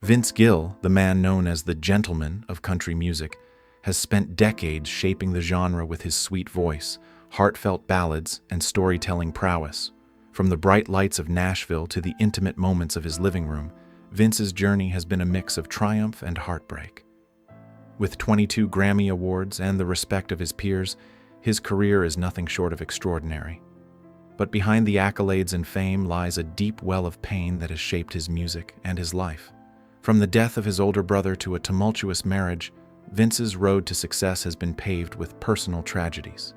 Vince Gill, the man known as the gentleman of country music, has spent decades shaping the genre with his sweet voice, heartfelt ballads, and storytelling prowess. From the bright lights of Nashville to the intimate moments of his living room, Vince's journey has been a mix of triumph and heartbreak. With 22 Grammy Awards and the respect of his peers, his career is nothing short of extraordinary. But behind the accolades and fame lies a deep well of pain that has shaped his music and his life. From the death of his older brother to a tumultuous marriage, Vince's road to success has been paved with personal tragedies.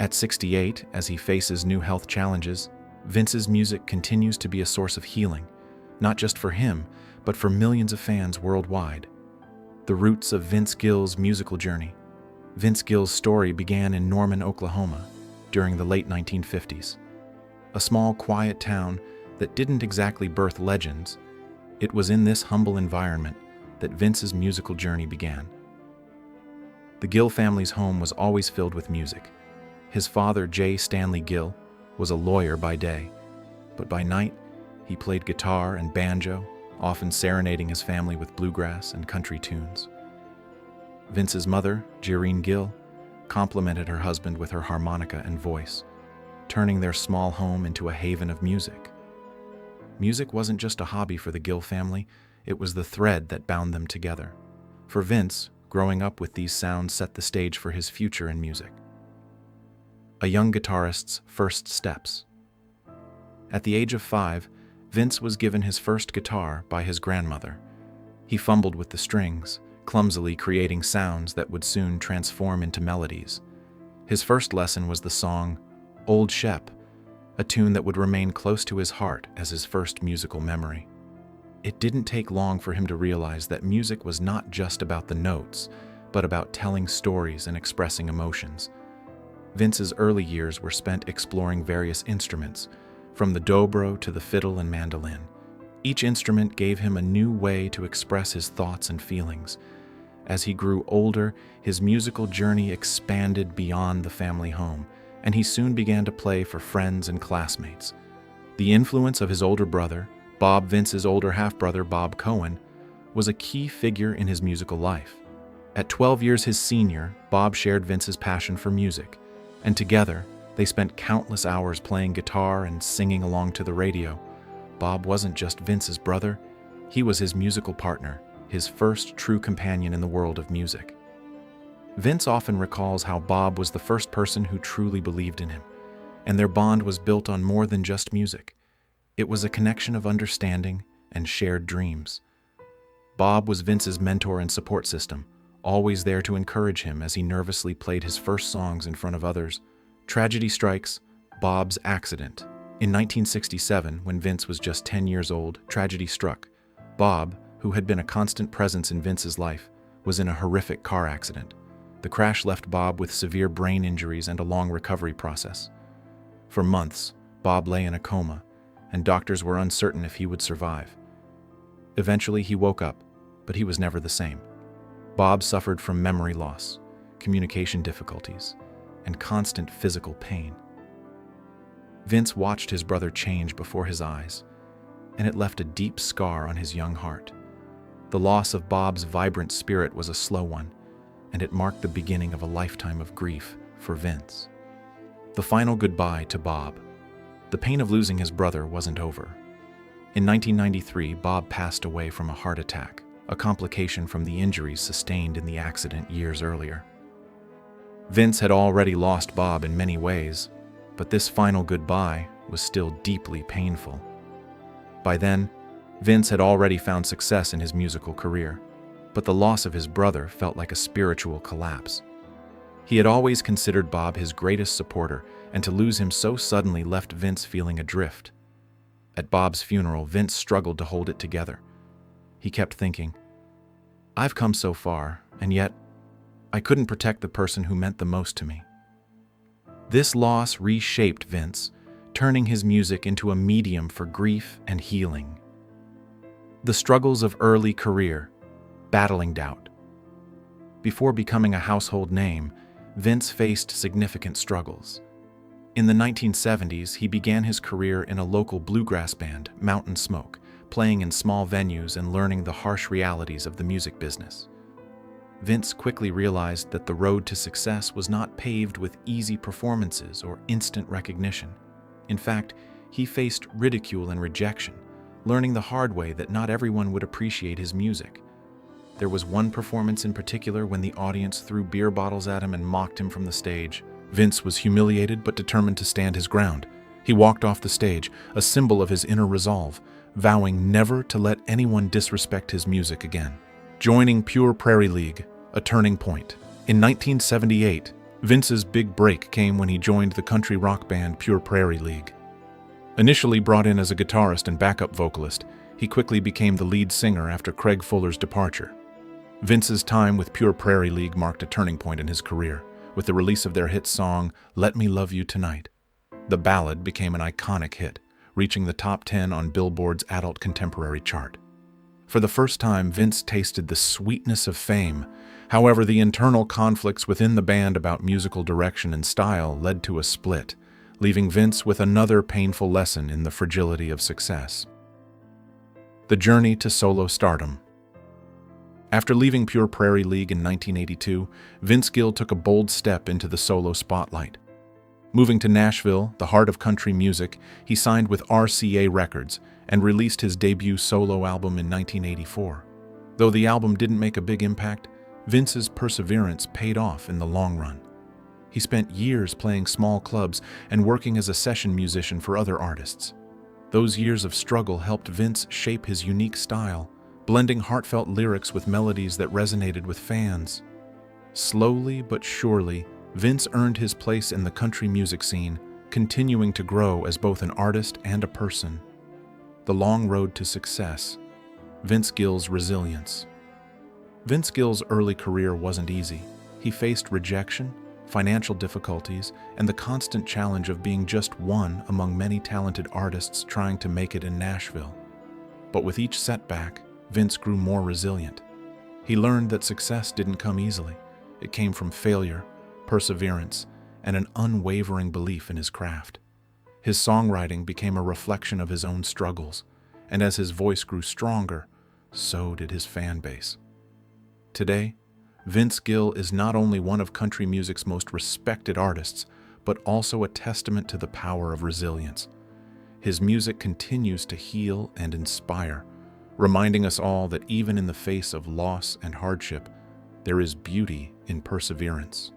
At 68, as he faces new health challenges, Vince's music continues to be a source of healing, not just for him, but for millions of fans worldwide. The roots of Vince Gill's musical journey. Vince Gill's story began in Norman, Oklahoma, during the late 1950s. A small, quiet town that didn't exactly birth legends. It was in this humble environment that Vince's musical journey began. The Gill family's home was always filled with music. His father, J. Stanley Gill, was a lawyer by day, but by night, he played guitar and banjo, often serenading his family with bluegrass and country tunes. Vince's mother, Jereen Gill, complimented her husband with her harmonica and voice, turning their small home into a haven of music. Music wasn't just a hobby for the Gill family, it was the thread that bound them together. For Vince, growing up with these sounds set the stage for his future in music. A young guitarist's first steps. At the age of 5, Vince was given his first guitar by his grandmother. He fumbled with the strings, clumsily creating sounds that would soon transform into melodies. His first lesson was the song Old Shep, a tune that would remain close to his heart as his first musical memory. It didn't take long for him to realize that music was not just about the notes, but about telling stories and expressing emotions. Vince's early years were spent exploring various instruments, from the dobro to the fiddle and mandolin. Each instrument gave him a new way to express his thoughts and feelings. As he grew older, his musical journey expanded beyond the family home, and he soon began to play for friends and classmates. The influence of his older brother, Bob Vince's older half-brother Bob Cohen, was a key figure in his musical life. At 12 years his senior, Bob shared Vince's passion for music, and together, they spent countless hours playing guitar and singing along to the radio. Bob wasn't just Vince's brother, he was his musical partner, his first true companion in the world of music. Vince often recalls how Bob was the first person who truly believed in him, and their bond was built on more than just music. It was a connection of understanding and shared dreams. Bob was Vince's mentor and support system, always there to encourage him as he nervously played his first songs in front of others. Tragedy strikes, Bob's accident. In 1967, when Vince was just 10 years old, tragedy struck. Bob, who had been a constant presence in Vince's life, was in a horrific car accident. The crash left Bob with severe brain injuries and a long recovery process. For months, Bob lay in a coma, and doctors were uncertain if he would survive. Eventually, he woke up, but he was never the same. Bob suffered from memory loss, communication difficulties, and constant physical pain. Vince watched his brother change before his eyes, and it left a deep scar on his young heart. The loss of Bob's vibrant spirit was a slow one, and it marked the beginning of a lifetime of grief for Vince. The final goodbye to Bob. The pain of losing his brother wasn't over. In 1993, Bob passed away from a heart attack, a complication from the injuries sustained in the accident years earlier. Vince had already lost Bob in many ways, but this final goodbye was still deeply painful. By then, Vince had already found success in his musical career, but the loss of his brother felt like a spiritual collapse. He had always considered Bob his greatest supporter, and to lose him so suddenly left Vince feeling adrift. At Bob's funeral, Vince struggled to hold it together. He kept thinking, "I've come so far, and yet I couldn't protect the person who meant the most to me." This loss reshaped Vince, turning his music into a medium for grief and healing. The struggles of early career, battling doubt. Before becoming a household name, Vince faced significant struggles. In the 1970s, he began his career in a local bluegrass band, Mountain Smoke, playing in small venues and learning the harsh realities of the music business. Vince quickly realized that the road to success was not paved with easy performances or instant recognition. In fact, he faced ridicule and rejection, learning the hard way that not everyone would appreciate his music. There was one performance in particular when the audience threw beer bottles at him and mocked him from the stage. Vince was humiliated but determined to stand his ground. He walked off the stage, a symbol of his inner resolve, vowing never to let anyone disrespect his music again. Joining Pure Prairie League, a turning point. In 1978, Vince's big break came when he joined the country rock band Pure Prairie League. Initially brought in as a guitarist and backup vocalist, he quickly became the lead singer after Craig Fuller's departure. Vince's time with Pure Prairie League marked a turning point in his career, with the release of their hit song, Let Me Love You Tonight. The ballad became an iconic hit, reaching the top 10 on Billboard's Adult Contemporary chart. For the first time, Vince tasted the sweetness of fame. However, the internal conflicts within the band about musical direction and style led to a split, leaving Vince with another painful lesson in the fragility of success. The journey to solo stardom. After leaving Pure Prairie League in 1982, Vince Gill took a bold step into the solo spotlight. Moving to Nashville, the heart of country music, he signed with RCA Records and released his debut solo album in 1984. Though the album didn't make a big impact, Vince's perseverance paid off in the long run. He spent years playing small clubs and working as a session musician for other artists. Those years of struggle helped Vince shape his unique style, blending heartfelt lyrics with melodies that resonated with fans. Slowly but surely, Vince earned his place in the country music scene, continuing to grow as both an artist and a person. The long road to success. Vince Gill's resilience. Vince Gill's early career wasn't easy. He faced rejection, financial difficulties, and the constant challenge of being just one among many talented artists trying to make it in Nashville. But with each setback, Vince grew more resilient. He learned that success didn't come easily. It came from failure, perseverance, and an unwavering belief in his craft. His songwriting became a reflection of his own struggles, and as his voice grew stronger, so did his fan base. Today, Vince Gill is not only one of country music's most respected artists, but also a testament to the power of resilience. His music continues to heal and inspire, reminding us all that even in the face of loss and hardship, there is beauty in perseverance.